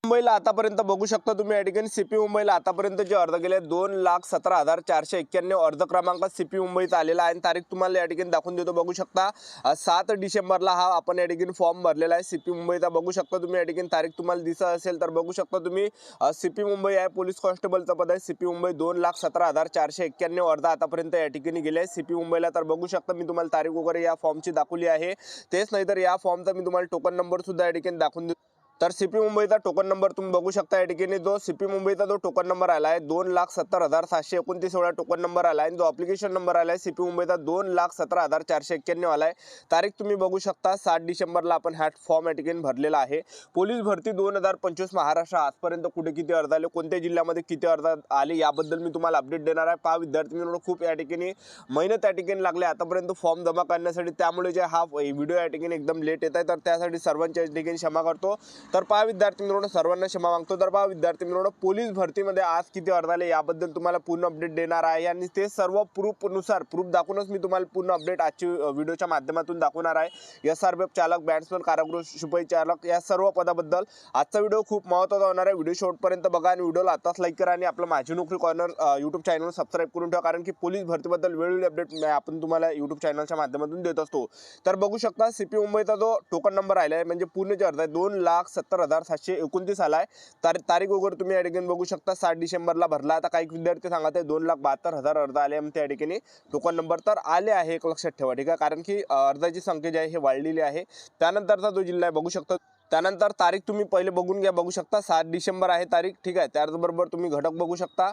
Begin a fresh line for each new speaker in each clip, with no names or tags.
मुंबईला आतापर्यंत बघू शकता तुम्ही या ठिकाणी सीपी मुंबईला आतापर्यंत जे अर्ज गेले 2,17,491 अर्ज क्रमांक सीपी मुंबईत आलेला आहे आणि तारीख तुम्हाला या ठिकाणी दाखवून देतो। बघू शकता 7 डिसेंबरला हा आपण या ठिकाणी फॉर्म भरलेला आहे सीपी मुंबईचा। बघू शकता तुम्ही या ठिकाणी तारीख तुम्हाला दिसत असेल तर बघू शकता तुम्ही सीपी मुंबई आहे पोलीस कॉन्स्टेबलचं पद आहे सीपी मुंबई 2,17,491 अर्ज आतापर्यंत या ठिकाणी गेले आहे सीपी मुंबईला। तर बघू शकता मी तुम्हाला तारीख वगैरे या फॉर्मची दाखवली आहे। तेच नाही तर या फॉर्मचा मी तुम्हाला टोकन नंबर सुद्धा या ठिकाणी दाखवून देतो। तर सीपी मुंबईचा टोकन नंबर तुम्ही बघू शकता या ठिकाणी जो सीपी मुंबईचा जो टोकन नंबर आला आहे 2,70,729 एवढा टोकन नंबर आला आहे। जो ॲप्लिकेशन नंबर आला आहे सीपी मुंबईचा 2,17,491 आला आहे। तारीख तुम्ही बघू शकता 7 डिसेंबरला आपण हा फॉर्म या ठिकाणी भरलेला आहे। पोलीस भरती 2025 महाराष्ट्र आजपर्यंत कुठे किती अर्ज आले, कोणत्या जिल्ह्यामध्ये किती अर्ज आले याबद्दल मी तुम्हाला अपडेट देणार आहे। पहा विद्यार्थी मित्रांनो, खूप या ठिकाणी मेहनत या ठिकाणी लागले आतापर्यंत फॉर्म जमा करण्यासाठी, त्यामुळे जे हा व्हिडिओ या ठिकाणी एकदम लेट येत आहे तर त्यासाठी सर्वांच्या ठिकाणी क्षमा करतो। तर पहा विद्यार्थी मित्रांनो, सर्वांना क्षमा मागतो। तर पहा विद्यार्थी मित्रांनो, पोलीस भरतीमध्ये आज किती अर्ज आले याबद्दल तुम्हाला पूर्ण अपडेट देणार आहे आणि ते सर्व प्रूफ दाखवूनच मी तुम्हाला पूर्ण अपडेट आजची व्हिडिओच्या माध्यमातून दाखवणार आहे। SRPF चालक, बॅट्समन, कारागृह शिपाई चालक या सर्व पदाबद्दल आजचा व्हिडिओ खूप महत्त्वाचा होणार आहे। व्हिडिओ शेवटपर्यंत बघा आणि व्हिडिओला आताच लाईक करा आणि आपलं माझी नोकरी कॉर्नर यूट्यूब चॅनल सबस्क्राईब करून ठेवा, कारण की पोलीस भरतीबद्दल वेळोवेळी अपडेट आपण तुम्हाला यूट्यूब चॅनलच्या माध्यमातून देत असतो। तर बघू शकता सीपी मुंबईचा जो टोकन नंबर आला आहे म्हणजे पूर्ण जे अर्ज आहे 2,70,729 आला आहे। तारीख वगैरे तुम्ही या ठिकाणी बघू शकता 7 डिसेंबरला भरला। आता काही विद्यार्थी सांगत आहे 2,72,000 अर्ज आले त्या ठिकाणी टोकन नंबर तर आले आहे, एक लक्षात ठेवा, ठीक आहे, कारण की अर्जाची संख्या जी आहे हे वाढलेली आहे। त्यानंतरचा जो जिल्हा आहे बघू शकता, त्यानंतर तारीख तुम्ही पहिले बघून घ्या, बघू शकता 7 डिसेंबर आहे तारीख, ठीक आहे। त्याचबरोबर तुम्ही घटक बघू शकता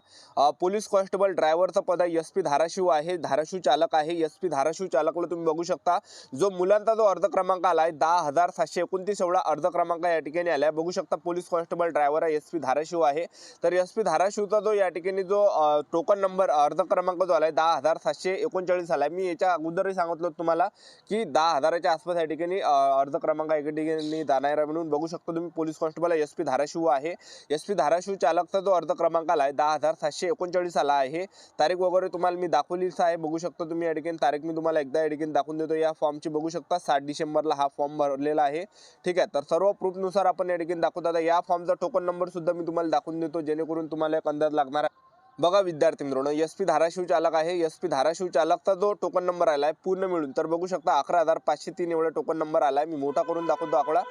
पोलीस कॉन्स्टेबल ड्रायव्हरचा पद आहे SP धाराशिव आहे, धाराशिव चालक आहे SP धाराशिव चालकला तुम्ही बघू शकता। जो मुलांचा जो अर्ज क्रमांक आला आहे 10,729 एवढा अर्ज क्रमांक या ठिकाणी आला आहे। बघू शकता पोलीस कॉन्स्टेबल ड्रायव्हर आहे SP धाराशिव आहे। तर SP धाराशिवचा जो या ठिकाणी जो टोकन नंबर अर्ज क्रमांक जो आला आहे 10,739 आला आहे। मी याच्या अगोदरही सांगितलं तुम्हाला की 10,000च्या आसपास या ठिकाणी अर्ज क्रमांक या ठिकाणी जाणार म्हणून। बघू शकता तुम्ही पोलीस कॉन्स्टेबल SP धाराशिव आहे। SP धाराशिव चालकचा जो अर्ज क्रमांक आला आहे 10,739 आला आहे। तारीख वगैरे तुम्हाला मी दाखवलीच आहे, बघू शकता तुम्ही या ठिकाणी तारीख मी तुम्हाला एकदा या ठिकाणी दाखवून देतो। या फॉर्मची बघू शकता 7 डिसेंबरला हा फॉर्म भरलेला आहे, ठीक आहे। तर सर्व प्रूफनुसार आपण या ठिकाणी दाखवतात। या फॉर्मचा टोकन नंबर सुद्धा मी तुम्हाला दाखवून देतो जेणेकरून तुम्हाला एक अंदाज लागणार आहे। बघा विद्यार्थी मित्रांनो, SP धाराशिव चालक आहे। SP धाराशिव चालकचा जो टोकन नंबर आला आहे पूर्ण मिळून तर बघू शकता 11,503 एवढा टोकन नंबर आला आहे। मी मोठा करून दाखवतो आकडा।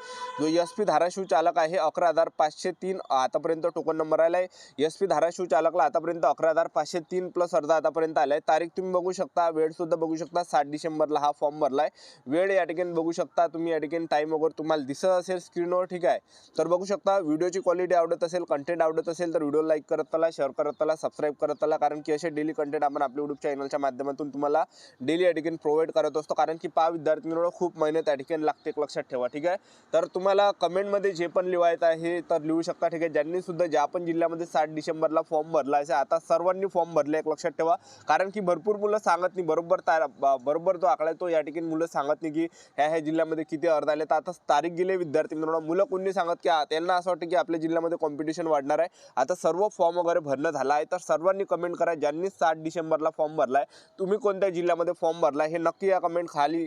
जो SP धाराशिव चालक आहे 11,503 आतापर्यंत टोकन नंबर आला आहे। SP धाराशिव चालकला आतापर्यंत 11,503 प्लस अर्ज आतापर्यंत आला आहे। तारीख तुम्ही बघू शकता, वेळ सुद्धा बघू शकता 7 डिसेंबरला हा फॉर्म भरला आहे। वेळ या ठिकाणी बघू शकता तुम्ही, या ठिकाणी टाईम वगैरे तुम्हाला दिसत असेल स्क्रीनवर, ठीक आहे। तर बघू शकता व्हिडिओची क्वालिटी आवडत असेल, कंटेंट आवडत असेल तर व्हिडिओ लाईक करत चला, शेअर करत चला, सबस्क्राईब करत चला, कारण की असे डेली कंटेंट आपण आपल्या यूट्यूब चॅनलच्या माध्यमातून तुम्हाला डेली या ठिकाणी प्रोव्हाइड करत असतो। कारण की पहा विद्यार्थी मित्रांनो, खूप मेहनत या ठिकाणी लागते, एक लक्षात ठेवा, ठीक आहे। तर तुम्हाला कमेंटमध्ये जे पण लिहायचं आहे तर लिहू शकता, ठीक आहे। ज्यांनी सुद्धा ज्या पण जिल्ह्यामध्ये 7 डिसेंबरला फॉर्म भरला आहे आता सर्वांनी फॉर्म भरले, एक लक्षात ठेवा, कारण की भरपूर मुलं सांगत नाही बरोबर जो आकडा आहे तो या ठिकाणी मुलं सांगत नाही की ह्या जिल्ह्यामध्ये किती अर्ज आले। तर आता तारीख गेले विद्यार्थी मित्रांनो, मुलं कोणी सांगत की त्यांना असं वाटतं की आपल्या जिल्ह्यामध्ये कॉम्पिटिशन वाढणार आहे। आता सर्व फॉर्म वगैरे भरणं झाला आहे, तर सर्वांनी कमेंट करा ज्यांनी 7 डिसेंबरला फॉर्म भरलाय तुम्ही कोणत्या जिल्ह्यामध्ये फॉर्म भरलाय हे नक्की या कमेंट खाली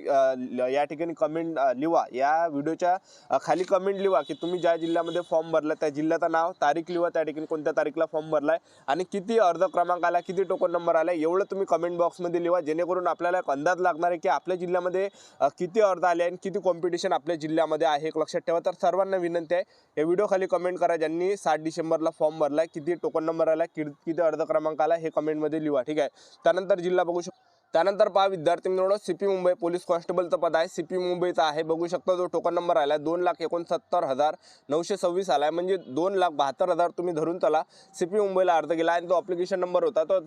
या ठिकाणी कमेंट लिहा। या व्हिडिओच्या खाली कमेंट लिहा की तुम्ही ज्या जिल्ह्यामध्ये फॉर्म भरला त्या जिल्ह्याचं नाव, तारीख लिहा, त्या ठिकाणी कोणत्या तारीखला फॉर्म भरलाय आणि किती अर्ज क्रमांक आला, किती टोकन नंबर आला, एवढं तुम्ही कमेंट बॉक्समध्ये लिहा, जेणेकरून आपल्याला एक अंदाज लागणार आहे की आपल्या जिल्ह्यामध्ये किती अर्ज आले आणि किती कॉम्पिटिशन आपल्या जिल्ह्यामध्ये आहे, एक लक्षात ठेवा। तर सर्वांना विनंती आहे या व्हिडिओ खाली कमेंट करा ज्यांनी 7 डिसेंबरला फॉर्म भरलाय, किती टोकन नंबर आला, किती अर्ज क्रमांक आला हे कमेंटमध्ये लिहा, ठीक आहे। त्यानंतर जिल्हा बघू शकतो, त्यानंतर पहा विद्यार्थी मित्रांनो, सीपी मुंबई पोलीस कॉन्स्टेबलचं पद आहे, सीपी मुंबईचा आहे। बघू शकता जो टोकन नंबर आला 2,69,926 आला आहे, म्हणजे 2,72,000 तुम्ही धरून चला सीपी मुंबईला अर्ज केला आणि जो अप्लिकेशन नंबर होता तो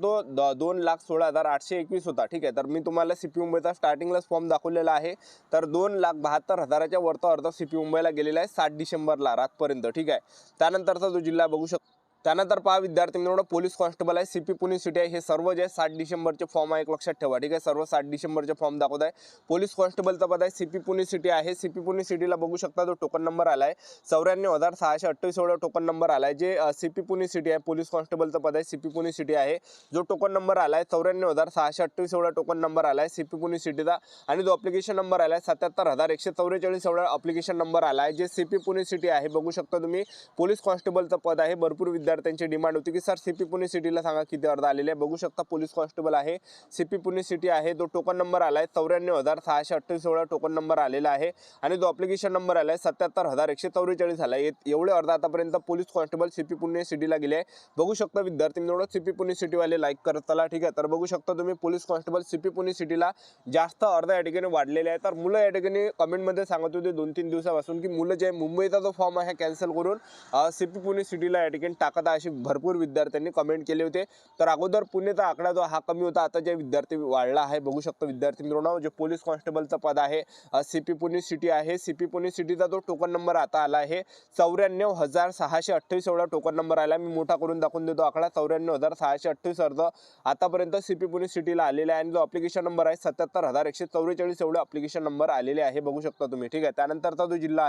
2,16,821 होता, ठीक आहे। तर मी तुम्हाला सीपी मुंबईचा स्टार्टिंगलाच फॉर्म दाखवलेला आहे। तर 2,72,000च्या वरचा अर्ज सीपी मुंबईला गेलेला आहे 7 डिसेंबरला रातपर्यंत, ठीक आहे। त्यानंतरचा जो जिल्हा बघू शकतो, त्यानंतर पहा विद्यार्थी मित्रांनो, पोलीस कॉन्स्टेबल आहे, सीपी पुणे सिटी आहे, हे सर्व जे 7 डिसेंबरचे फॉर्म आहे, एक लक्षात ठेवा. ठीक आहे, सर्व 7 डिसेंबरचे फॉर्म दाखवत आहे. पोलीस कॉन्स्टेबलचा पद आहे सीपी पुणे सिटी आहे. सीपी पुणे सिटीला बघू शकता जो टोकन नंबर आलाय 94,628 एवढा टोकन नंबर आलाय. जे सीपी पुणे सिटी आहे पोलीस कॉन्स्टेबलचं पद आहे, सीपी पुणे सिटी आहे. जो टोकन नंबर आलाय 94,628 एवढा टोकन नंबर आलाय सीपी पुणे सिटीचा. आणि जो अप्लिकेशन नंबर आलाय 77,144 एवढा अप्लिकेशन नंबर आलाय. जे सीपी पुणे सिटी आहे बघू शकता तुम्ही, पोलीस कॉन्स्टेबलचं पद आहे. भरपूर विद्यार्थ्यांची डिमांड होती की सर सीपी पुणे सिटीला सांगा किती अर्ज आलेले आहे. बघू शकता पोलीस कॉन्स्टेबल आहे, सीपी पुणे सिटी आहे. जो टोकन नंबर आलाय 94,628 एवढा टोकन नंबर आलेला आहे. आणि जो अप्लिकेशन नंबर आलाय 77,144 आलाय. एवढे अर्ज आतापर्यंत पोलीस कॉन्स्टेबल सीपी पुणे सिटीला गेले आहे. बघू शकता विद्यार्थी मित्रांनो, सीपी पुणे सिटीवाले लाईक करत चला. ठीक आहे, तर बघू शकता तुम्ही पोलीस कॉन्स्टेबल सीपी पुणे सिटीला जास्त अर्ज या ठिकाणी वाढलेले आहे. तर मुलं या ठिकाणी कमेंटमध्ये सांगत होते 2-3 दिवसापासून की मुलं जे मुंबईचा जो फॉर्म आहे कॅन्सल करून सीपी पुणे सिटीला या ठिकाणी टाकत आहे, अशी भरपूर विद्यार्थ्यांनी कमेंट केले होते. तर अगोदर पुणेचा आकडा जो हा कमी होता, आता जे विद्यार्थी वाढला आहे. बघू शकता विद्यार्थी मित्रांनो, जे पोलीस कॉन्स्टेबलचं पद आहे सीपी पुणे सिटी आहे. सीपी पुणे सिटीचा जो टोकन नंबर आता आला आहे 94,628 एवढा टोकन नंबर आला. मी मोठा करून दाखवून देतो आकडा. 94,628 अर्ज आतापर्यंत सीपी पुणे सिटीला आलेला आहे. आणि जो अप्लिकेशन नंबर आहे 77,144 एवढे अप्लिकेशन नंबर आलेले आहे. बघू शकता तुम्ही. ठीक आहे, त्यानंतरचा जो जिल्हा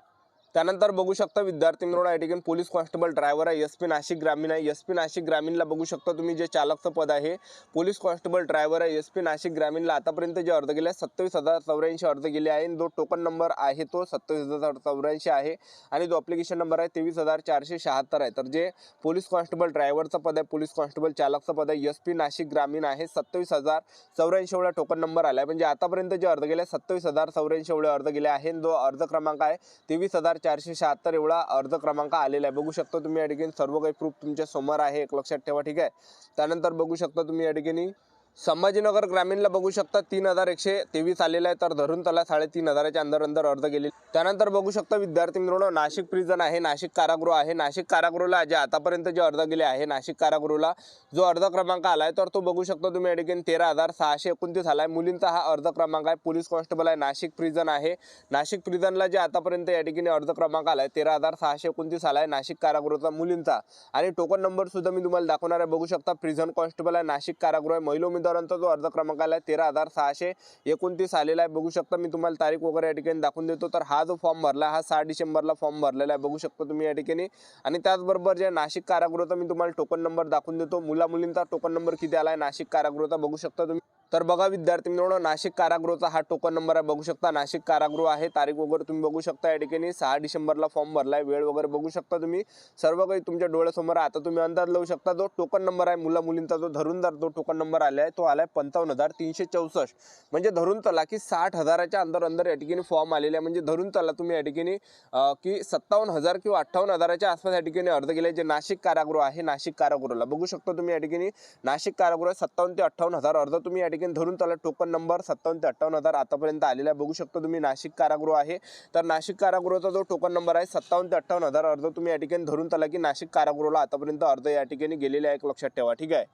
त्यानंतर बघू शकता विद्यार्थी मित्रांनो, या ठिकाणी पोलीस कॉन्स्टेबल ड्रायव्हर आहे एसपी नाशिक ग्रामीण आहे. एसपी नाशिक ग्रामीणला बघू शकता तुम्ही, जे चालकचं पद आहे पोलीस कॉन्स्टेबल ड्रायव्हर आहे एसपी नाशिक ग्रामीणला आतापर्यंत जे अर्ज गेले 27,084 अर्ज गेले आहे. जो टोकन नंबर आहे तो 27,084 आहे. आणि जो अप्लिकेशन नंबर आहे 23,476 आहे. तर जे पोलीस कॉन्स्टेबल ड्रायव्हरचं पद आहे, पोलीस कॉन्स्टेबल चालकचं पद आहे एसपी नाशिक ग्रामीण आहे. 27,084 एवढा टोकन नंबर आला आहे. म्हणजे आतापर्यंत जे अर्ज गेले 27,084 एवढे अर्ज गेले आहे. जो अर्ज क्रमांक आहे 23,476 एवढा अर्ज क्रमांक आलेला आहे. बघू शकता तुम्ही या ठिकाणी सर्व काही प्रूफ तुमच्या समोर आहे, एक लक्षात ठेवा. ठीक आहे, त्यानंतर बघू शकता तुम्ही या ठिकाणी संभाजीनगर ग्रामीणला बघू शकता 3,123 आलेला आहे. तर धरून त्याला 3,500च्या अंदर अर्ज गेले. त्यानंतर बघू शकता विद्यार्थी मित्रांनो, नाशिक प्रिझन आहे, नाशिक कारागृह आहे. नाशिक कारागृहाला जे आतापर्यंत जे अर्ज गेले आहे नाशिक कारागृहाला जो अर्ज क्रमांक आलाय तर तो बघू शकता तुम्ही या ठिकाणी 13,629 आलाय. मुलींचा हा अर्ज क्रमांक आहे. पोलीस कॉन्स्टेबल आहे, नाशिक प्रिझन आहे. नाशिक प्रिझनला जे आतापर्यंत या ठिकाणी अर्ज क्रमांक आलाय 13,629 आलाय नाशिक कारागृहाचा मुलींचा. आणि टोकन नंबर सुद्धा मी तुम्हाला दाखवणार आहे. बघू शकता प्रिझन कॉन्स्टेबल आहे, नाशिक कारागृह आहे. महिला उमेदवारांचा जो अर्ज क्रमांक आलाय 13,629 आलेला आहे. बघू शकता मी तुम्हाला तारीख वगैरे या ठिकाणी दाखवून देतो. तर हा जो फॉर्म भरला हा 6 डिसेंबरला फॉर्म भरलेला आहे. बघू शकता तुम्ही या ठिकाणी. आणि त्याचबरोबर जे नाशिक कारागृहाचा मी तुम्हाला टोकन नंबर दाखवून देतो. मुलींचा टोकन नंबर किती आलाय नाशिक कारागृहाचा बघू शकता तुम्ही. तर बघा विद्यार्थी मित्रांनो, नाशिक कारागृहाचा हा टोकन नंबर आहे. बघू शकता नाशिक कारागृह आहे. तारीख वगैरे तुम्ही बघू शकता या ठिकाणी 6 डिसेंबरला फॉर्म भरलाय. वेळ वगैरे बघू शकता तुम्ही, सर्व काही तुमच्या डोळ्यासमोर आहे. आता तुम्ही अंदाज लावू शकता जो टोकन नंबर आहे मुलींचा जो धरूनदार जो टोकन नंबर आलाय तो आलाय 55,364. म्हणजे धरून चला की 60,000च्या अंदर या ठिकाणी फॉर्म आलेले आहे. म्हणजे धरून चला तुम्ही या ठिकाणी की 57,000 किंवा 58,000च्या आसपास या ठिकाणी अर्ज गेले. जे नाशिक कारागृह आहे नाशिक कारागृहाला बघू शकता तुम्ही या ठिकाणी नाशिक कारागृह 57,000 ते 58,000 अर्ज तुम्ही या ठिकाणी धरून चला. टोकन नंबर 57,000 ते 58,000 आतापर्यंत आलेला आहे. बघू शकता तुम्ही नाशिक कारागृह आहे. तर नाशिक कारागृहाचा जो टोकन नंबर आहे 57,000 ते 58,000 अर्ज तुम्ही या ठिकाणी धरून चला की नाशिक कारागृहाला आतापर्यंत अर्ज या ठिकाणी गेलेले आहे, एक लक्षात ठेवा. ठीक आहे,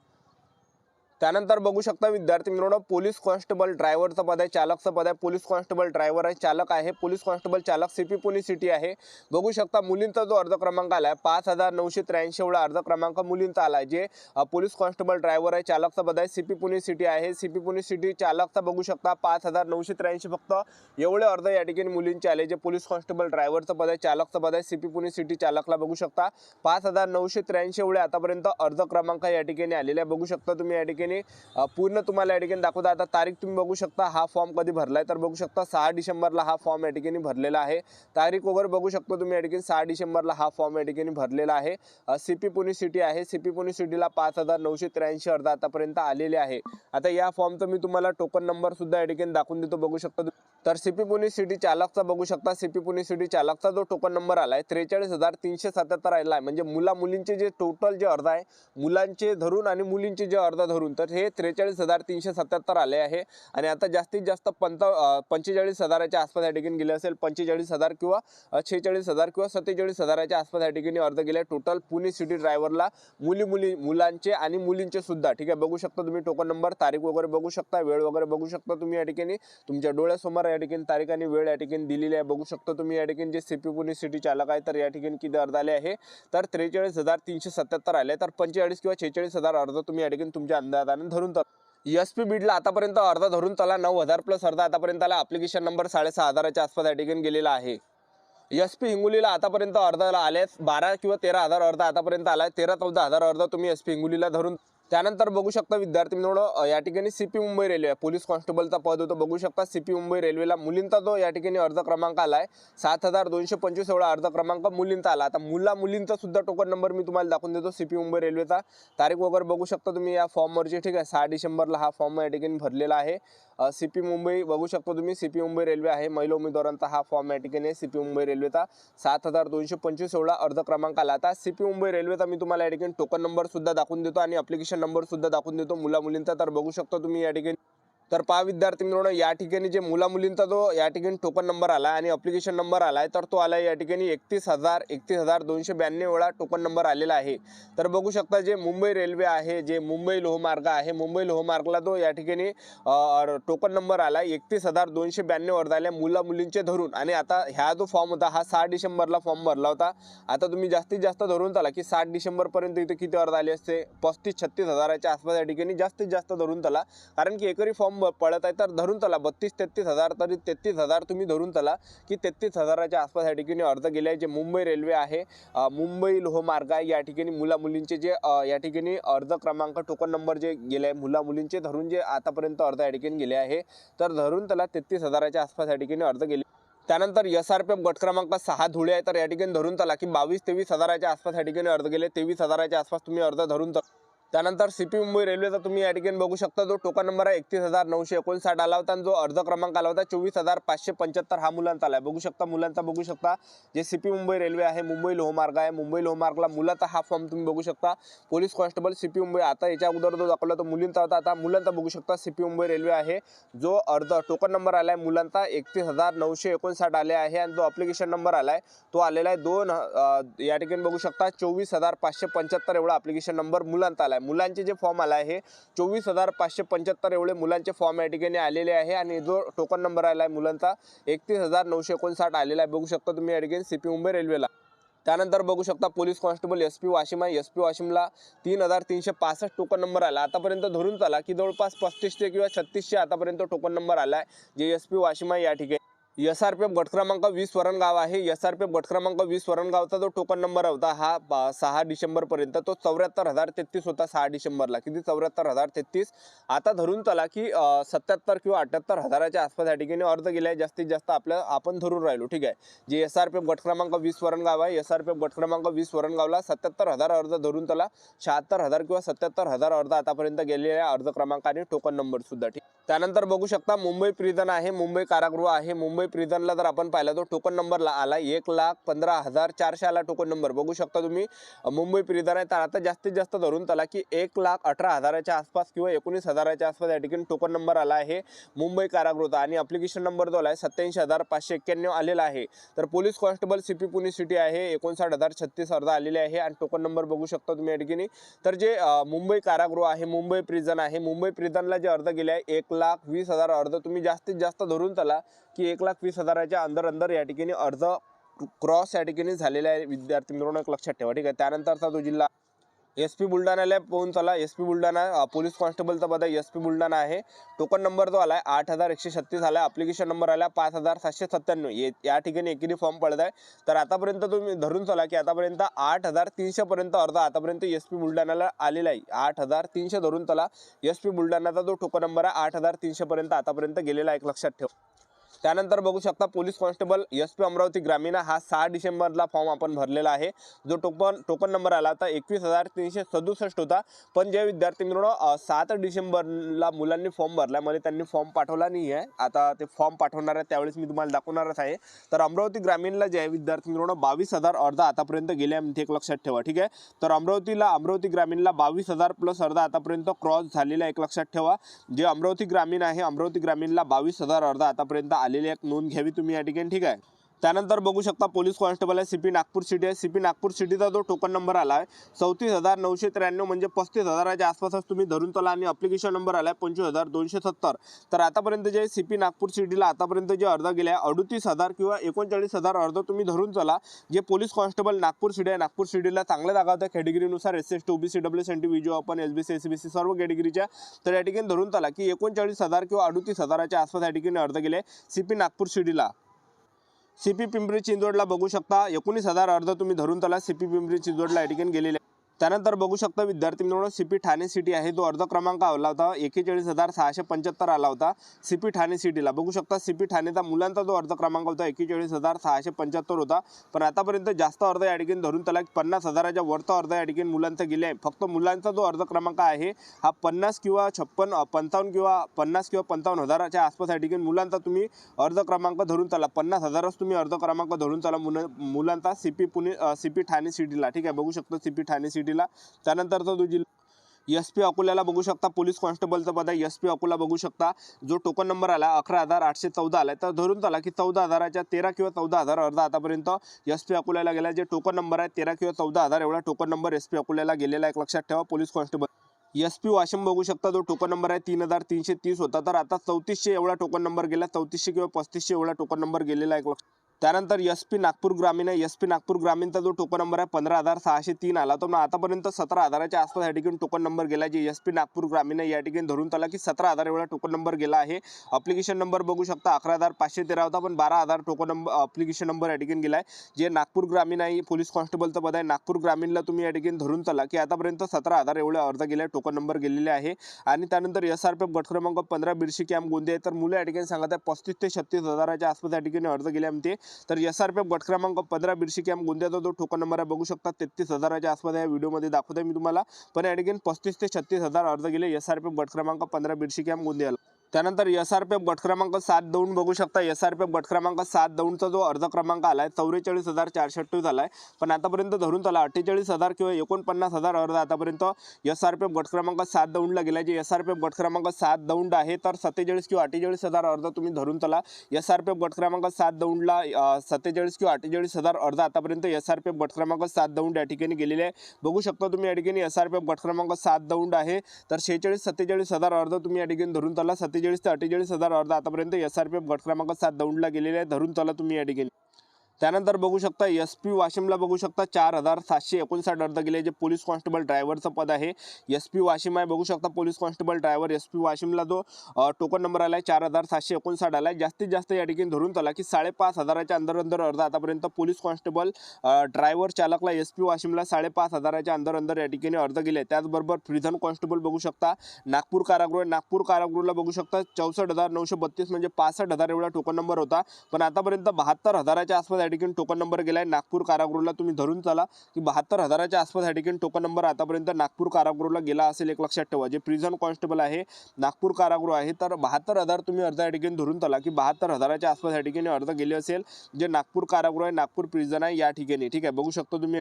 त्यानंतर बघू शकता विद्यार्थी मित्रांनो, पोलीस कॉन्स्टेबल ड्रायव्हरचं पद आहे, चालकचं पद आहे. पोलीस कॉन्स्टेबल ड्रायव्हर आहे, चालक आहे. पोलीस कॉन्स्टेबल चालक सीपी पुणे सिटी आहे. बघू शकता मुलींचा जो अर्ज क्रमांक आलाय 5,983 एवढा अर्ज क्रमांक मुलींचा आलाय. जे पोलीस कॉन्स्टेबल ड्रायव्हर आहे, चालकचं पद आहे, सीपी पुणे सिटी आहे. सीपी पुणे सिटी चालकचा बघू शकता 5,983 फक्त एवढे अर्ज या ठिकाणी मुलींचे आले. जे पोलीस कॉन्स्टेबल ड्रायव्हरचं पद आहे, चालकचं पद आहे, सीपी पुणे सिटी चालकला बघू शकता 5,983 एवढे आतापर्यंत अर्ज क्रमांक या ठिकाणी आलेले आहे. बघू शकता तुम्ही या ठिकाणी पूर्ण तुम्हाला या ठिकाणी दाखवता. आता तारीख तुम्ही बघू शकता हा फॉर्म कधी भरलाय तर बघू शकता 6 डिसेंबरला हा फॉर्म या ठिकाणी भरलेला आहे. तारीख वगैरे बघू शकता तुम्ही या ठिकाणी 6 डिसेंबरला हा फॉर्म या ठिकाणी भरलेला आहे. सीपी पुणे सिटी आहे. सीपी पुणे सिटीला 5,983 अर्ज आतापर्यंत आलेले आहे. आता या फॉर्मचं मी तुम्हाला टोकन नंबर सुद्धा या ठिकाणी दाखवून देतो. बघू शकता तर सीपी पुणे सिटी चालकचा बघू शकता. सीपी पुणे सिटी चालकचा जो टोकन नंबर आलाय 43,377 आलेला आहे. म्हणजे मुलींचे जे टोटल जे अर्ज आहे मुलांचे धरून आणि मुलींचे जे अर्ज धरून तर हे 43,377 आले आहे. आणि आता जास्तीत जास्त 45,000च्या आसपास या ठिकाणी गेले असेल. 45,000 किंवा 46,000 किंवा 47,000च्या आसपास या ठिकाणी अर्ज गेले टोटल पुणे सिटी ड्रायव्हरला मुलांचे आणि मुलींचे सुद्धा. ठीक आहे, बघू शकता तुम्ही टोकन नंबर, तारीख वगैरे बघू शकता, वेळ वगैरे बघू शकता तुम्ही या ठिकाणी तुमच्या डोळ्यासमोर या ठिकाणी तारीख आणि वेळ या ठिकाणी दिलेली आहे. बघू शकता तुम्ही या ठिकाणी जे सीपी पुणे सिटी चालक आहे तर या ठिकाणी किती अर्ज आले आहे तर 43,377 आले. तर 45 किंवा 46,000 अर्ज तुम्ही या ठिकाणी तुमच्या अंदाजाने धरून एसपी बीडला आतापर्यंत अर्धा धरून त्याला 9,000 प्लस अर्धा आतापर्यंत आला. ॲप्लिकेशन नंबर 6,500च्या आसपास या ठिकाणी गेलेला आहे. एसपी हिंगोलीला आतापर्यंत अर्धाला आले 12 किंवा 13,000 अर्धा आतापर्यंत आला. 13-14,000 अर्धा तुम्ही एसपी हिंगोलीला धरून. त्यानंतर बघू शकता विद्यार्थी मित्रांनो या ठिकाणी सीपी मुंबई रेल्वे पोलीस कॉन्स्टेबलचा पद होतं. बघू शकता सीपी मुंबई रेल्वेला मुलींचा जो या ठिकाणी अर्ज क्रमांक आला आहे 7,225 एवढा अर्ज क्रमांक मुलींचा आला. आता मुलींचा सुद्धा टोकन नंबर मी तुम्हाला दाखवून देतो. सीपी मुंबई रेल्वेचा तारीख वगैरे बघू शकता तुम्ही या फॉर्मवरची. ठीक आहे, 6 डिसेंबरला हा फॉर्म या ठिकाणी भरलेला आहे. सीपी मुंबई बघू शकता तुम्ही. सीपी मुंबई रेल्वे आहे. महिला उमेदवारांचा हा फॉर्म या ठिकाणी आहे. सीपी मुंबई रेल्वेचा 7,225 एवढा अर्ज क्रमांक आला. आता सीपी मुंबई रेल्वेचा मी तुम्हाला या ठिकाणी टोकन नंबर सुद्धा दाखवून देतो आणि ॲप्लिकेशन नंबर सुद्धा दाखवून देतो मुलींचा. तर बघू शकता तुम्ही या ठिकाणी. तर पहा विद्यार्थी मित्रांनो या ठिकाणी जे मुलींचा जो या ठिकाणी टोकन नंबर आला आणि ॲप्लिकेशन नंबर आला आहे तर तो आला या ठिकाणी 31,292 वेळा टोकन नंबर आलेला आहे. तर बघू शकता जे मुंबई रेल्वे आहे, जे मुंबई लोहमार्ग आहे, मुंबई लोहमार्गला जो या ठिकाणी टोकन नंबर आला 31,292 अर्ज आले मुलींचे धरून. आणि आता ह्या जो फॉर्म होता हा 6 डिसेंबरला फॉर्म भरला होता. आता तुम्ही जास्तीत जास्त धरून चला की 7 डिसेंबरपर्यंत इथे किती अर्ज आले असते 35-36 हजाराच्या आसपास या ठिकाणी जास्तीत जास्त धरून चला. कारण की एकरी फॉर्म पडत आहे तर धरून चला 32-33 हजार. तरी 33,000 तुम्ही धरून चला की 33,000च्या आसपास या ठिकाणी अर्ज गेले आहे. जे मुंबई रेल्वे आहे, मुंबई लोहमार्ग आहे, या ठिकाणी मुलींचे जे या ठिकाणी अर्ज क्रमांक टोकन नंबर जे गेले आहे मुलींचे धरून जे आतापर्यंत अर्ज या ठिकाणी गेले आहे तर धरून त्याला 33,000च्या आसपास या ठिकाणी अर्ज गेले. त्यानंतर SRPF गट क्रमांक 6 धुळे आहे तर या ठिकाणी धरून चला की 22-23 हजाराच्या आसपास या ठिकाणी अर्ज गेले. 23,000च्या आसपास तुम्ही अर्ज धरून चला. त्यानंतर सीपी मुंबई रेल्वेचा तुम्ही या ठिकाणी बघू शकता जो टोकन नंबर आहे 31,959 आला होता आणि जो अर्ज क्रमांक आला होता 24,575 हा मुलांचा आला आहे. बघू शकता मुलांचा. बघू शकता जे सीपी मुंबई रेल्वे आहे, मुंबई लोहमार्ग आहे, मुंबई लोहमार्गला मुलाचा हा फॉर्म तुम्ही बघू शकता. Police constable CP Mumbai. आता याच्या अगोदर जो दाखवला तो मुलींचा होता, आता मुलांचा बघू शकता. सीपी मुंबई रेल्वे आहे, जो अर्ज टोकन नंबर आला आहे मुलांचा 31,959 आले आहे आणि जो ॲप्लिकेशन नंबर आला आहे तो आलेला आहे 2 या ठिकाणी बघू शकता 24,575 एवढा ॲप्लिकेशन नंबर मुलांचा आला. मुलांचे जे फॉर्म आला आहे 24,575 एवढे मुलांचे फॉर्म या ठिकाणी आलेले आहे आणि जो टोकन नंबर आला आहे मुलांचा 31,959 आलेला आहे. बघू शकता तुम्ही या ठिकाणी सीपी मुंबई रेल्वेला. त्यानंतर बघू शकता पोलीस कॉन्स्टेबल एसपी वाशिम आहे. एसपी वाशिमला 3,365 टोकन नंबर आला. आतापर्यंत धरून चला की जवळपास 3500 किंवा 3600 आतापर्यंत टोकन नंबर आला आहे. जे एसपी वाशिम आहे या ठिकाणी. SRPF गट क्रमांक 20 वरणगाव आहे. SRPF गट क्रमांक 20 वरणगावचा जो टोकन नंबर होता हा 6 डिसेंबरपर्यंत तो 74,033 होता. 6 डिसेंबरला किती 74,033. आता धरून चला की 77 किंवा 78 हजाराच्या आसपास या ठिकाणी अर्ज गेले आहे. जास्तीत जास्त आपण धरून राहिलो. ठीक आहे, जे SRPF गट क्रमांक 20 वरणगाव आहे, SRPF गट क्रमांक 20 वरणगावला 77,000 अर्ज धरून चला 76,000 किंवा 77,000 अर्ज आतापर्यंत गेलेले आहे अर्ज क्रमांक आणि टोकन नंबर सुद्धा. ठीक. त्यानंतर बघू शकता मुंबई प्रिझन आहे, मुंबई कारागृह आहे. मुंबई प्रिझनला जर आपण पाहिला तो टोकन नंबरला आला 1,15,400 आला टोकन नंबर. बघू शकता तुम्ही मुंबई प्रिझन आहे. तर आता जास्तीत जास्त धरून चला की 1,18,000च्या आसपास किंवा 19,000च्या आसपास या ठिकाणी टोकन नंबर आला आहे मुंबई कारागृह आणि ॲप्लिकेशन नंबर जो आला आहे 87,591 आलेला आहे. तर police constable CP Pune city आहे 59,036 अर्ज आलेले आहे आणि टोकन नंबर बघू शकता तुम्ही या ठिकाणी. तर जे मुंबई कारागृह आहे, मुंबई प्रिझन आहे, मुंबई प्रिझनला जे अर्ज गेले आहे 1,20,000 अर्ज तुम्ही जास्तीत जास्त धरून चला की 1,20,000च्या अंदर या ठिकाणी अर्ज क्रॉस या ठिकाणी झालेले आहे. विद्यार्थी मित्रांनो एक लक्षात ठेवा. ठीक आहे. त्यानंतरचा जो जिल्हा एसपी बुलढाण्याला पोहून चला. एसपी बुलढाणा पोलीस कॉन्स्टेबलचा पद आहे. एसपी बुलढाणा आहे. टोकन नंबर जो आला आहे 8,136 आला. ॲप्लिकेशन नंबर आला 5,797. या ठिकाणी एकेरी फॉर्म पडत आहे. तर आतापर्यंत तुम्ही धरून चला की आतापर्यंत 8,300 पर्यंत अर्ज आतापर्यंत एसपी बुलढाण्याला आलेला आहे. 8,300 धरून चला. एसपी बुलढाण्याचा जो टोकन नंबर आहे 8,300 पर्यंत आतापर्यंत गेलेला आहे. एक लक्षात ठेवा. त्यानंतर बघू शकता पोलीस कॉन्स्टेबल एसपी अमरावती ग्रामीण हा 6 डिसेंबरला फॉर्म आपण भरलेला आहे. जो टोकन नंबर आला होता 21,367 होता. पण जे विद्यार्थी मित्रांनो 7 डिसेंबरला मुलांनी फॉर्म भरला मला त्यांनी फॉर्म पाठवला नाही आहे. आता ते फॉर्म पाठवणार आहे त्यावेळेस मी तुम्हाला दाखवणारच आहे. तर अमरावती ग्रामीणला जे आहे विद्यार्थी मित्रांनो 22,000 अर्ज आतापर्यंत गेले आहे. एक लक्षात ठेवा. ठीक आहे. तर अमरावती ग्रामीणला 22,000 प्लस अर्ज आतापर्यंत क्रॉस झालेला आहे. एक लक्षात ठेवा. जे अमरावती ग्रामीण आहे अमरावती ग्रामीणला 22,000 अर्ज आतापर्यंत आलेले एक नोंद घ्यावी तुम्ही या ठिकाणी. ठीक आहे. त्यानंतर बघू शकता पोलीस कॉन्स्टेबल आहे सीपी नागपूर सिटी आहे। सीपी नागपूर सिटीचा जो टोकन नंबर आला आहे 34,993 म्हणजे 35,000च्या आसपासच तुम्ही धरून चला आणि ॲप्लिकेशन नंबर आला आहे 25,270। तर आतापर्यंत जे सीपी नागपूर सिटीला आतापर्यंत जे अर्ज गेले आहे 38,000 किंवा 39,000 अर्ज तुम्ही धरून चला। जे पोलीस कॉन्स्टेबल नागपूर सिटी आहे, नागपूर सिटीला चांगल्या जागा होत्या कॅटेगरीनुसार SC OBC WCNT विजो ओपन SBC SBC सर्व कॅटेगरीच्या। तर या ठिकाणी धरून चला की 39,000 किंवा 38,000च्या आसपास या ठिकाणी अर्ज गेले सीपी नागपूर सिटीला। सीपी पिंपरी चिंचवडला बघू शकता 19,000 अर्ज तुम्ही धरून चला सीपी पिंपरी चिंचवडला या ठिकाणी गेलेले। त्यानंतर बघू शकता विद्यार्थी मित्रांनो सीपी ठाणे सिटी आहे जो अर्ज क्रमांक आला होता 41,675 आला होता सीपी ठाणे सिटीला। बघू शकता सीपी ठाणेचा मुलांचा जो अर्ज क्रमांक होता 41,675 होता, पण आतापर्यंत जास्त अर्ज या ठिकाणी धरून चला 50,000च्या वरचा अर्ज या ठिकाणी मुलांचा गेले आहे। फक्त मुलांचा जो अर्ज क्रमांक आहे हा 50 किंवा 56 55 किंवा 50 किंवा 55,000च्या आसपास या ठिकाणी मुलांचा तुम्ही अर्ज क्रमांक धरून चला। 50,000च तुम्ही अर्ज क्रमांक धरून चला मुलांचा सीपी ठाणे सिटीला। ठीक आहे, बघू शकता सीपी ठाणे सिटीला। त्यानंतरचा जो जिल्हा SP अकोल्याला बघू शकता पोलीस कॉन्स्टेबलचा पद आहे SP अकोला। बघू शकता जो टोकन नंबर आला 11,814 आला, तर धरून चला की 14,000च्या 13 किंवा 14,000 अर्ज आतापर्यंत SP अकोल्याला गेला। जे टोकन नंबर आहे 13 किंवा 14,000 एवढा टोकन नंबर SP अकोल्याला गेलेला आहे, लक्षात ठेवा पोलीस कॉन्स्टेबल। SP वाशिम बघू शकता जो टोकन नंबर आहे 3,330 होता, तर आता 3400 एवढा टोकन नंबर गेला, 3400 किंवा 3500 एवढा टोकन नंबर गेलेला आहे। त्यानंतर SP नागपूर ग्रामीण आहे SP नागपूर ग्रामीणचा जो टोकन नंबर आहे 15,603 आला, तो आतापर्यंत 17,000च्या आसपास या ठिकाणी टोकन नंबर गेला। जे SP नागपूर ग्रामीण आहे या ठिकाणी धरून चला की 17,000 एवढा टोकन नंबर गेला आहे। ॲप्लिकेशन नंबर बघू शकता 11,513 होता, पण 12,000 टोकन नंबर ॲप्लिकेशन नंबर या ठिकाणी गेला आहे। जे नागपूर ग्रामीण आहे पोलीस कॉन्स्टेबलचं पद आहे नागपूर ग्रामीणला तुम्ही या ठिकाणी धरून चला की आतापर्यंत 17,000 एवढे अर्ज गेले, टोकन नंबर गेलेले आहे। आणि त्यानंतर SRPF गट क्रमांक 15 बिरशी कॅम्प गोंदिया, तर मुलं या ठिकाणी सांगत आहे 35 ते 36,000च्या आसपास या ठिकाणी अर्ज गेले आमचे। तर SRPF गट क्रमांक 15 बिरशी कॅम्प गोंदियाचा जो टोकन नंबर आहे बघू शकता 33,000च्या आसपास या व्हिडिओमध्ये दाखवतोय मी तुम्हाला, पण या ठिकाणी 35 ते 36,000 अर्ज गेले SRPF गट क्रमांक 15 बिरशी कॅम्प गोंदियाला। त्यानंतर SRPF गट क्रमांक 7 दौंड बघू शकता SRPF गट क्रमांक 7 दौंडचा जो अर्ज क्रमांक आलाय 44,428 झालाय, पण आतापर्यंत धरून चला 48,000 किंवा 49,000 अर्ज आतापर्यंत SRPF गट क्रमांक 7 दौंडला गेला। जे SRPF गट क्रमांक 7 दौंड आहे तर 47 किंवा 48,000 अर्ज तुम्ही धरून चला SRPF गट क्रमांक 7 दौंडला 47 किंवा 48,000 अर्ज आतापर्यंत SRPF गट क्रमांक 7 दौंड या ठिकाणी गेलेले आहे। बघू शकता तुम्ही या ठिकाणी SRPF गट क्रमांक 7 दौंड आहे, तर 46-47,000 अर्ज तुम्ही या ठिकाणी धरून चला 47 ते 48,000 अर्ज आतापर्यंत SRPF गट क्रमांक 7 दौंडला गेलेले आहे, धरून चला तुम्ही या ठिकाणी। त्यानंतर बघू शकता SP वाशिमला बघू शकता 4,759 अर्ज गेले। जे पोलीस कॉन्स्टेबल ड्रायव्हरचं पद आहे SP वाशिम आहे, बघू शकता पोलीस कॉन्स्टेबल ड्रायव्हर SP वाशिमला जो टोकन नंबर आलाय 4,759 आलाय। जास्तीत जास्त या ठिकाणी धरून चला की 5,500च्या अंदर अर्ज आतापर्यंत पोलीस कॉन्स्टेबल ड्रायव्हर चालकला SP वाशिमला 5,500च्या अंदर या ठिकाणी अर्ज गेले। त्याचबरोबर प्रिझन कॉन्स्टेबल बघू शकता नागपूर कारागृहला बघू शकता 64,932 म्हणजे 65,000 एवढा टोकन नंबर होता, पण आतापर्यंत 72,000च्या आसपास या ठिकाणी टोकन नंबर गेलाय नागपूर कारागृहला। तुम्ही धरून चला की 72,000च्या आसपास या ठिकाणी टोकन नंबर आतापर्यंत नागपूर कारागृहला गेला असेल, एक लक्षात ठेवा। जे प्रिझन कॉन्स्टेबल आहे नागपूर कारागृह आहे, तर 72,000 तुम्ही अर्ज या ठिकाणी धरून चला की 72,000च्या आसपास या ठिकाणी अर्ज गेले असेल। जे नागपूर कारागृह आहे नागपूर प्रिझन आहे या ठिकाणी, ठीक आहे, बघू शकतो तुम्ही।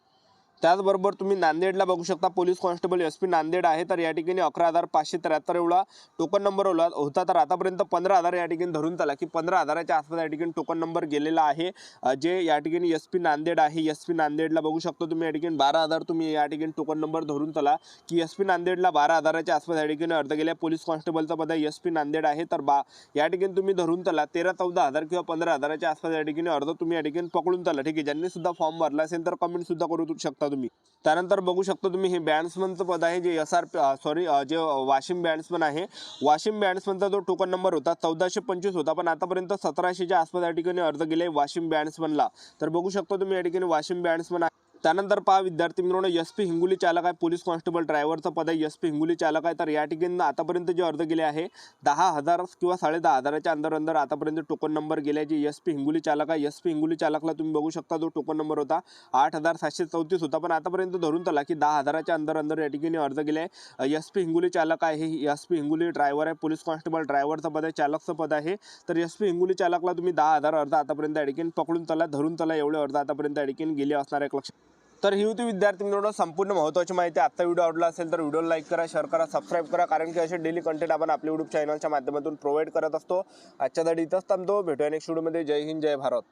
त्याचबरोबर तुम्ही नांदेडला बघू शकता पोलीस कॉन्स्टेबल SP नांदेड आहे, तर या ठिकाणी 11,573 एवढा टोकन नंबर होता, तर आतापर्यंत 15,000 या ठिकाणी धरून चला की 15,000च्या आसपास या ठिकाणी टोकन नंबर गेलेला आहे। जे या ठिकाणी SP नांदेड आहे SP नांदेडला बघू शकतो तुम्ही या ठिकाणी 12,000 तुम्ही या ठिकाणी टोकन नंबर धरून चला की SP नांदेडला 12,000च्या आसपास या ठिकाणी अर्ज गेले। पोलीस कॉन्स्टेबलचा पद SP नांदेड आहे, तर या ठिकाणी तुम्ही धरून चला 13-14,000 किंवा 15,000च्या आसपास या ठिकाणी अर्ज तुम्ही या ठिकाणी पकडून चला, ठीक आहे। ज्यांनी सुद्धा फॉर्म भरला असेल तर कमेंट सुद्धा करू शकता तुम्ही। त्यानंतर बघू शकतो तुम्ही हे बॅट्समनचं पद आहे जे जे वाशिम बॅट्समन आहे। वाशिम बॅट्समनचा जो टोकन नंबर होता 1425 होता, पण आतापर्यंत 1700च्या आसपास या ठिकाणी अर्ज गेले वाशिम बॅट्समनला, तर बघू शकतो तुम्ही या ठिकाणी वाशिम बॅट्समन आहे। त्यानंतर पहा विद्यार्थी मित्रांनो SP हिंगोली चालक आहे पोलीस कॉन्स्टेबल ड्रायव्हरचं पद आहे SP हिंगोली चालक आहे, तर या ठिकाणी आतापर्यंत जे अर्ज गेले आहे 10,000 किंवा 10,500च्या अंदर आतापर्यंत टोकन नंबर गेले। जे SP हिंगोली चालक आहे SP हिंगोली चालकला तुम्ही बघू शकता जो टोकन नंबर होता 8,734 होता, पण आतापर्यंत धरून चला की 10,000च्या अंदर या ठिकाणी अर्ज गेले। SP हिंगोली चालक आहे SP हिंगोली ड्रायव्हर आहे पोलीस कॉन्स्टेबल ड्रायव्हरचं पद आहे चालकचं पद आहे, तर SP हिंगोली चालकला तुम्ही 10,000 अर्ज आतापर्यंत या ठिकाणी पकडून चला धरून चला एवढे अर्ज आतापर्यंत या ठिकाणी गेले असणार एक लक्ष। तर ही होती विद्यार्थी मित्रांनो संपूर्ण महत्त्वाची माहिती। आजचा व्हिडिओ आवडला असेल तर व्हिडिओला लाईक करा, शेअर करा, सबस्क्राईब करा, कारण की असे डेली कंटेंट आपण आपल्या यूट्यूब चॅनलच्या माध्यमातून प्रोव्हाइड करत असतो। आजच्या धडी इथंच थांबतो, भेटूया नेक्स्ट व्हिडिओमध्ये। जय हिंद जय भारत।